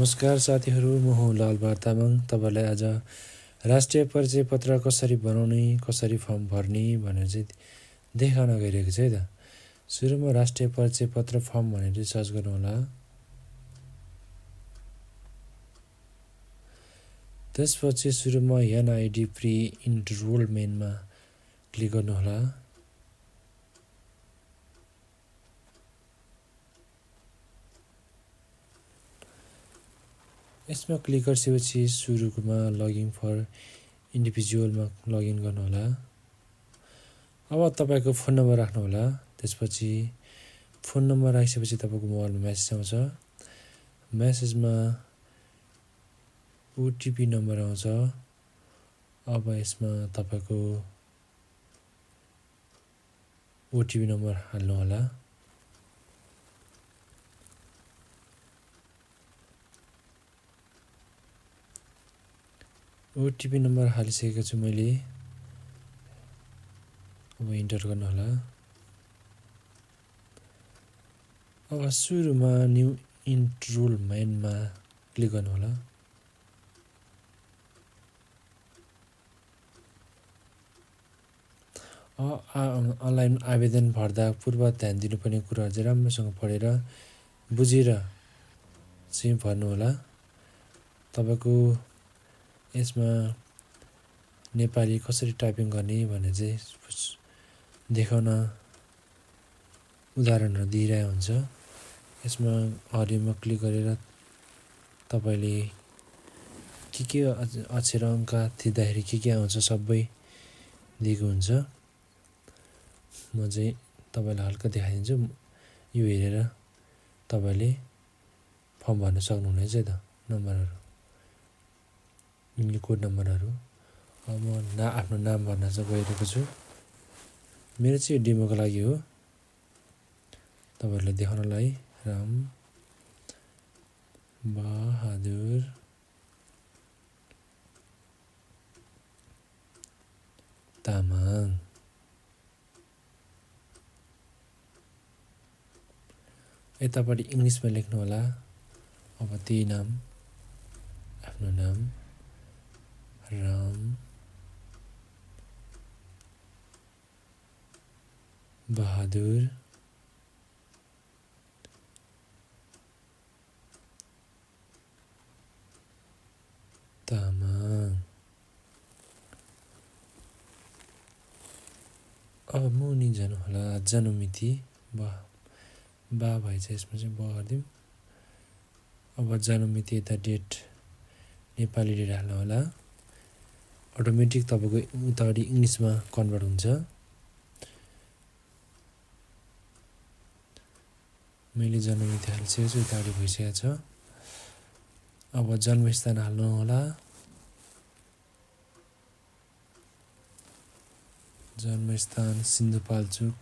नमस्कार साथीहरू, म हुँ लालबहादुर तामाङ। तपाईँलाई आज राष्ट्रिय परिचय पत्र कसरी बनाउने, कसरी फर्म भर्ने भनेर चाहिँ देखाउन गइरहेको छु है त। सुरुमा राष्ट्रिय परिचय पत्र फर्म भनेर सर्च गर्नुहोला। त्यसपछि सुरुमा एनआइडी प्री इनरोलमेन्टमा क्लिक गर्नुहोला। यसमा क्लिक गरिसकेपछि सुरुमा लगइन फर इन्डिभिजुअलमा लगइन गर्नुहोला। अब तपाईँको फोन नम्बर राख्नुहोला। त्यसपछि फोन नम्बर राखिसकेपछि तपाईँको मोबाइलमा मेसेज आउँछ। मेसेजमा ओटिपी नम्बर आउँछ। अब यसमा तपाईँको ओटिपी नम्बर हाल्नुहोला। ओटिपी नम्बर हालिसकेको छु मैले। अब इन्टर गर्नुहोला। अब सुरुमा न्यू इनरोलमेन्टमा क्लिक गर्नुहोला। अनलाइन आवेदन भर्दा पूर्व ध्यान दिनुपर्ने कुराहरू चाहिँ राम्रोसँग पढेर बुझेर चाहिँ भर्नुहोला। तपाईँको यसमा नेपाली कसरी टाइपिङ गर्ने भन्ने चाहिँ देखाउन उदाहरणहरू दिइरहेको हुन्छ। यसमा हरियोमा क्लिक गरेर तपाईँले के अक्षर अङ्क थिच्दाखेरि के आउँछ सबै दिएको हुन्छ। म चाहिँ तपाईँलाई हल्का देखाइदिन्छु। यो हेरेर तपाईँले फर्म भर्न सक्नुहुनेछ है त। नम्बरहरू यिनको कोड नम्बरहरू। अब म आफ्नो नाम भर्न चाहिँ गइरहेको छु। मेरो चाहिँ यो डेमोको लागि हो, तपाईँहरूलाई देखाउनलाई। राम बहादुर तामाङ। यतापट्टि इङ्ग्लिसमा लेख्नु होला। अब त्यही नाम, आफ्नो नाम राम बहादुर तामाङ। अब मुनि जानु होला। जन्ममिति बा भएछ, यसमा चाहिँ ब गरिदिउँ। अब जन्ममिति यता डेट नेपाली डेट हाल्नु होला। अटोमेटिक तपाईँको उतापट्टि इङ्ग्लिसमा कन्भर्ट हुन्छ। मैले जन्ममिति हालिसकेको छु, उतापट्टि भइसकेको छ। अब जन्मस्थान हाल्नु होला। जन्मस्थान सिन्धुपाल्चोक।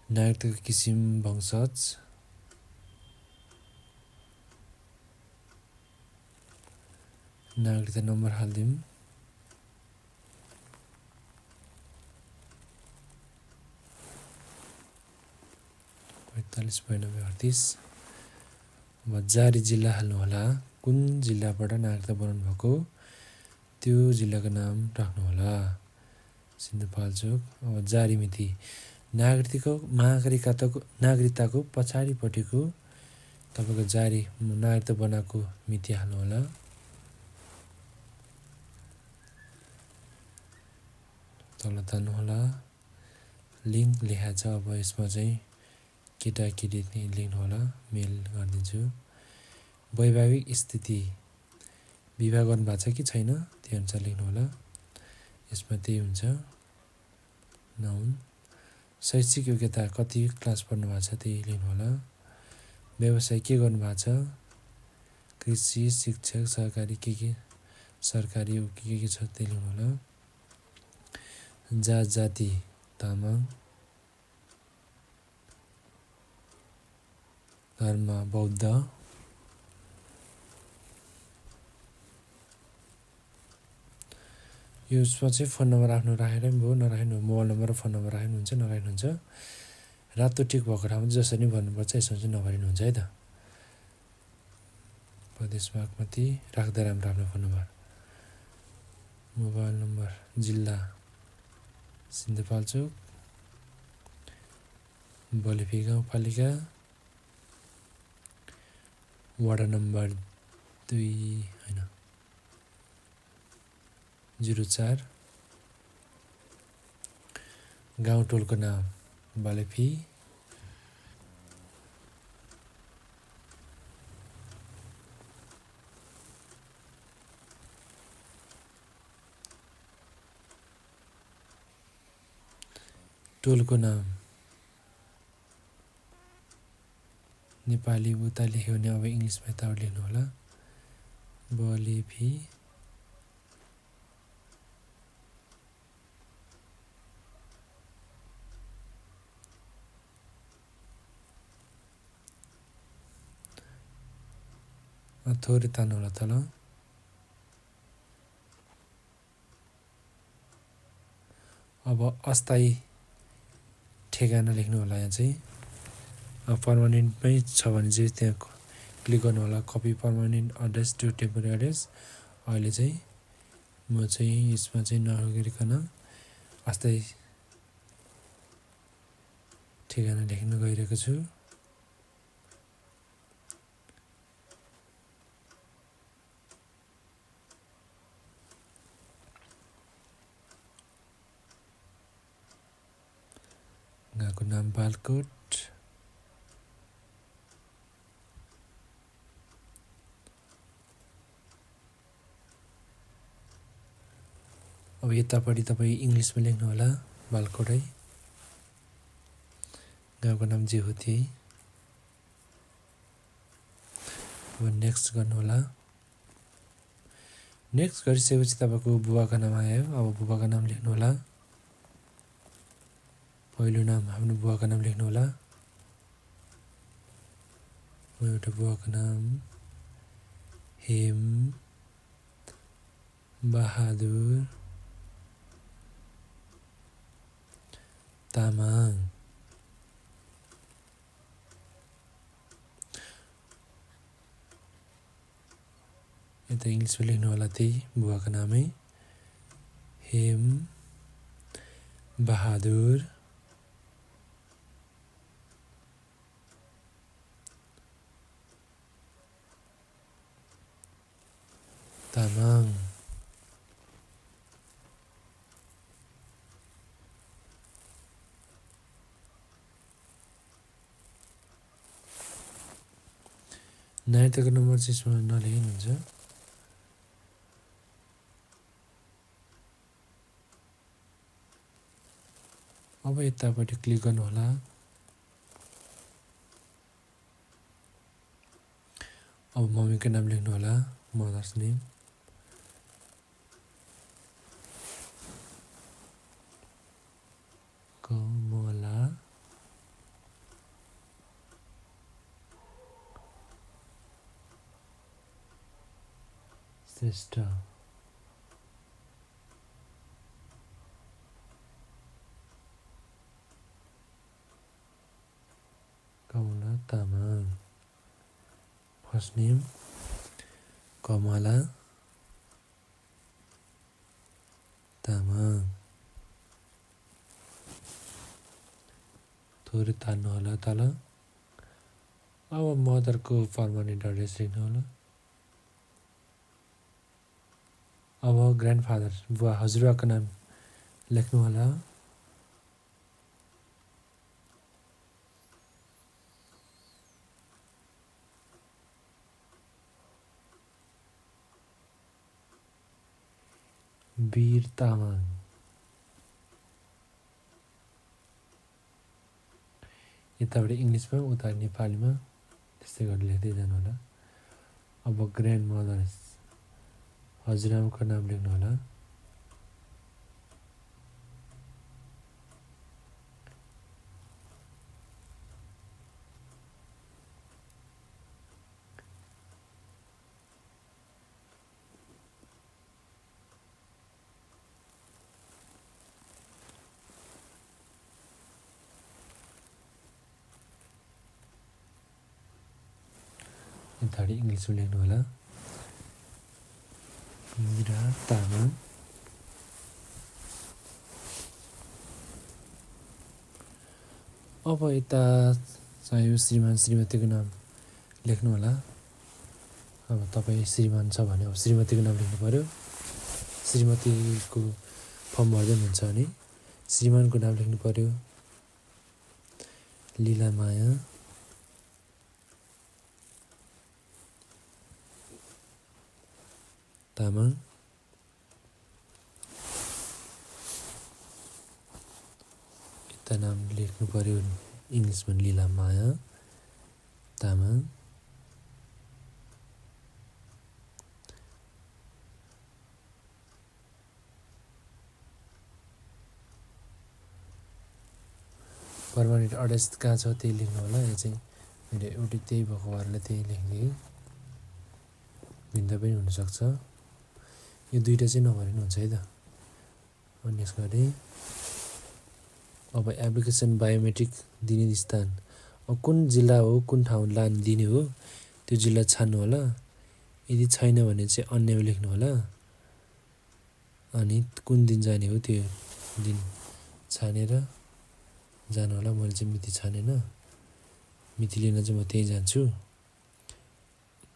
नागरिकताको किसिम वंशज। नागरिकता नम्बर हालिदिउँ। अब जारी जिल्ला हाल्नु होला। कुन जिल्लाबाट नागरिकता बनाउनु भएको त्यो जिल्लाको नाम राख्नु होला। सिन्धुपाल्चोक। अब जारी मिति नागरिकताको पछाडिपट्टिको तपाईँको जारी नागरिकता बनाएको मिति हाल्नु होला। तल तान्नु होला। लिङ्क लेखा छ। अब यसमा चाहिँ केटाकेटी लेख्नु होला। मेल गरिदिन्छु। वैवाहिक स्थिति विवाह गर्नुभएको छ कि छैन त्यो अनुसार लेख्नु होला। यसमा त्यही हुन्छ। नाउन। शैक्षिक योग्यता कति क्लास पढ्नु भएको छ त्यही लेख्नु होला। व्यवसाय के गर्नुभएको छ, कृषि, शिक्षक, सरकारी सरकारी के छ त्यही लेख्नु होला। जाति तामाङ। धर्म बौद्ध। यसमा चाहिँ फोन नम्बर आफ्नो राखेर पनि भयो, नराख्नु मोबाइल नम्बर र फोन नम्बर राख्नुहुन्छ नराख्नुहुन्छ। रातो टिक भएको ठाउँमा जसरी नै भन्नुपर्छ, यसमा चाहिँ नभरिनुहुन्छ है त। प्रदेश बागमती, राख्दा राम्रो आफ्नो फोन नम्बर, मोबाइल नम्बर, जिल्ला सिन्धुपाल्चोक, बलिफी गाउँपालिका, वडा नम्बर 2 होइन 04, गाउँ टोलको नाम बलिफी, टोलको नाम नेपाली उता लेख्यो भने अब इङ्ग्लिसमा यताबाट लेख्नु होला, बलिफी थोरै तान्नु होला तल। अब अस्थायी ठेगाना लेख्नु होला। यहाँ चाहिँ पर्मानेन्टमै छ भने चाहिँ त्यहाँ क्लिक गर्नु होला, copy permanent address to temporary address. अहिले चाहिँ म चाहिँ यसमा चाहिँ नगरिकन अस्थायी ठेगाना लेख्न गइरहेको छु। गाउँको नाम बालकोट, अब यतापट्टि तपाईँ इङ्ग्लिसमा लेख्नु होला बालकोट है। गाउँको नाम जे हो त्यही। अब नेक्स्ट गर्नु होला। नेक्स्ट गरिसकेपछि तपाईँको बुबाको नाम आयो। अब बुबाको नाम लेख्नु होला। पहिलो नाम आफ्नो बुबाको नाम लेख्नु होला। एउटा बुबाको नाम हेम बहादुर तामाङ। यता इङ्ग्लिसमा लेख्नु होला त्यही बुबाको नामै, हेम बहादुर तामाङ। नाइटको नम्बर चाहिँ यसमा नलेखिनु हुन्छ। अब यतापट्टि क्लिक गर्नु होला। अब मम्मीको नाम लेख्नु होला, mother's name. Kamala Shrestha. Kamala Tamang. First name Kamala Tamang. थोरै तान्नु होला तल। अब मदरको पर्मानेन्ट एड्रेस लेख्नु होला। अब ग्रान्डफादर बुवा हजुरबाको नाम लेख्नु होला। वीर तामाङ। यताबाट इङ्ग्लिसमा उता नेपालीमा त्यस्तै गरेर लेख्दै जानु होला। अब ग्रान्ड मदर हजुरआमाको नाम लेख्नु होला। पछाडि इङ्ग्लिसमा लेख्नु होला मिरा तामाङ अब यता चाहियो श्रीमान श्रीमतीको नाम लेख्नु होला अब तपाईँ श्रीमान छ भने अब श्रीमतीको नाम लेख्नु पर्यो श्रीमतीको फर्म भर्दै हुन्छ भने श्रीमानको नाम लेख्नु पर्यो लीलामाया तामाङ यता नाम लेख्नु पर्यो इङ्ग्लिसमा लीलामाया तामाङ पर्मानेन्ट एड्रेस कहाँ छ त्यही लेख्नु होला यो चाहिँ मेरो एउटै त्यही भएको भरले त्यही लेख्ने भिन्दा पनि हुनसक्छ यो दुईवटा चाहिँ नभरे पनि हुन्छ है त अनि यसको अरे अब एप्लिकेसन बायोमेट्रिक दिने स्थान अब कुन जिल्ला हो कुन ठाउँ दिने हो त्यो जिल्ला छान्नु होला यदि छैन भने चाहिँ अन्यमा लेख्नु होला अनि कुन दिन जाने हो त्यो दिन छानेर जानु होला मैले चाहिँ मिति छानेन मिति लिन चाहिँ म त्यही जान्छु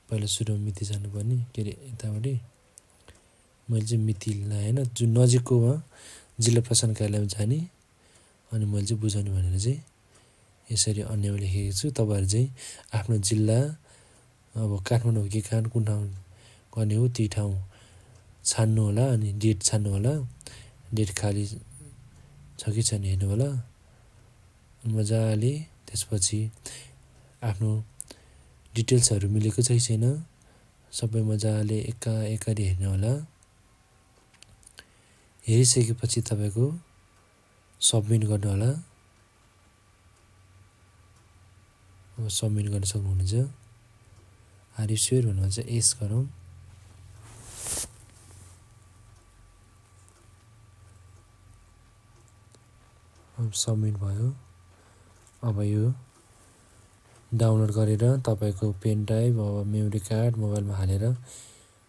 पहिला सुरुमा मिति जानुपर्ने के अरे यतापट्टि मैले चाहिँ मिति लाएन जुन नजिककोमा जिल्ला प्रशासन कार्यालयमा जाने अनि मैले चाहिँ बुझाउने भनेर चाहिँ यसरी अन्यमा लेखेको छु तपाईँहरू चाहिँ आफ्नो जिल्ला अब काठमाडौँ हो कि कुन ठाउँ गर्ने हो त्यही ठाउँ छान्नु होला अनि डेट छान्नु होला डेट खाली छ कि छैन हेर्नु होला मजाले त्यसपछि आफ्नो डिटेल्सहरू मिलेको छ कि छैन सबै मजाले एकाएकारी हेर्नु होला हेरिसकेपछि तपाईँको सबमिट गर्नु होला अब सबमिट गर्न सक्नुहुनेछ आर यु स्योर भन्नुहुन्छ यस गरौँ अब सबमिट भयो अब यो डाउनलोड गरेर तपाईँको पेन ड्राइभ अब मेमोरी कार्ड मोबाइलमा हालेर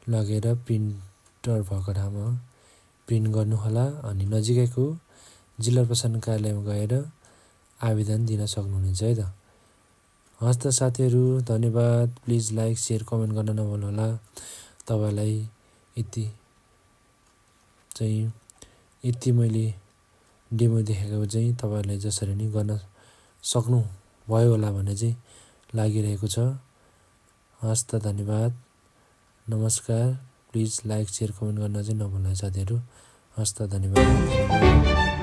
लगेर प्रिन्टर भएको ठाउँमा प्रिन्ट गर्नुहोला अनि नजिकैको जिल्ला प्रशासन कार्यालयमा गएर आवेदन दिन सक्नुहुनेछ है त हस् त साथीहरू धन्यवाद प्लिज लाइक सेयर कमेन्ट गर्न नभुल्नुहोला तपाईँलाई यति मैले डेमो देखेको चाहिँ तपाईँहरूले जसरी नै गर्न सक्नु भयो होला भन्ने चाहिँ लागिरहेको छ हस् त धन्यवाद नमस्कार प्लिज लाइक सेयर कमेन्ट गर्न चाहिँ नभुल्नुहोला साथीहरू हस् त धन्यवाद